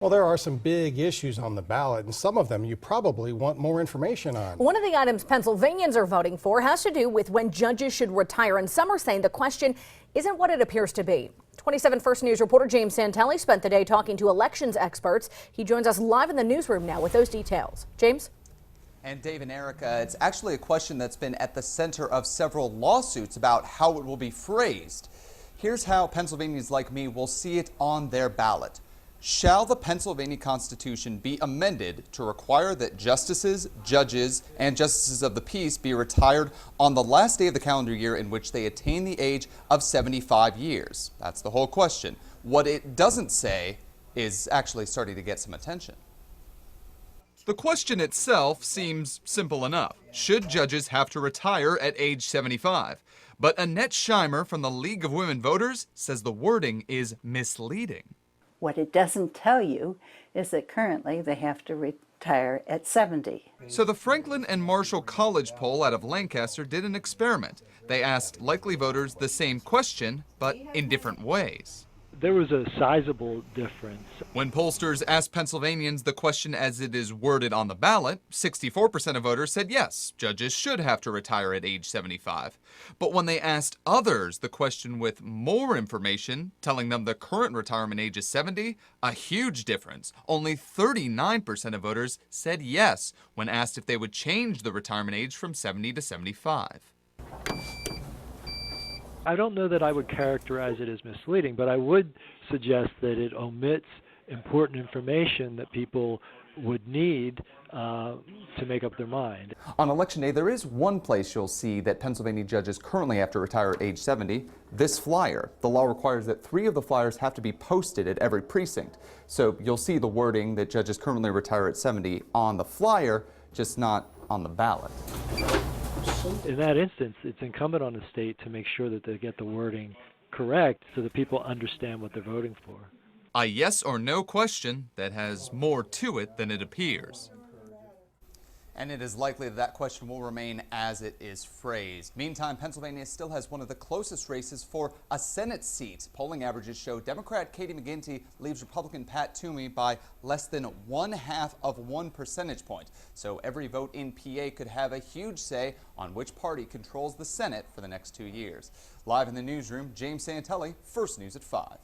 Well, there are some big issues on the ballot, and some of them you probably want more information on. One of the items Pennsylvanians are voting for has to do with when judges should retire, and some are saying the question isn't what it appears to be. 27 First News reporter James Santelli spent the day talking to elections experts. He joins us live in the newsroom now with those details. James? And Dave and Erica, it's actually a question that's been at the center of several lawsuits about how it will be phrased. Here's how Pennsylvanians like me will see it on their ballot. Shall the Pennsylvania Constitution be amended to require that justices, judges, and justices of the peace be retired on the last day of the calendar year in which they attain the age of 75 years? That's the whole question. What it doesn't say is actually starting to get some attention. The question itself seems simple enough. Should judges have to retire at age 75? But Annette Scheimer from the League of Women Voters says the wording is misleading. What it doesn't tell you is that currently they have to retire at 70. So the Franklin and Marshall College poll out of Lancaster did an experiment. They asked likely voters the same question, but in different ways. There was a sizable difference. When pollsters asked Pennsylvanians the question as it is worded on the ballot, 64% of voters said yes, judges should have to retire at age 75. But when they asked others the question with more information, telling them the current retirement age is 70, a huge difference. Only 39% of voters said yes when asked if they would change the retirement age from 70 to 75. I don't know that I would characterize it as misleading, but I would suggest that it omits important information that people would need to make up their mind. On Election Day, there is one place you'll see that Pennsylvania judges currently have to retire at age 70, this flyer. The law requires that 3 of the flyers have to be posted at every precinct. So you'll see the wording that judges currently retire at 70 on the flyer, just not on the ballot. In that instance, it's incumbent on the state to make sure that they get the wording correct so that people understand what they're voting for. A yes or no question that has more to it than it appears. And it is likely that that question will remain as it is phrased. Meantime, Pennsylvania still has one of the closest races for a Senate seat. Polling averages show Democrat Katie McGinty leaves Republican Pat Toomey by less than 1/2 of 1 percentage point. So every vote in PA could have a huge say on which party controls the Senate for the next 2 years. Live in the newsroom, James Santelli, First News at 5.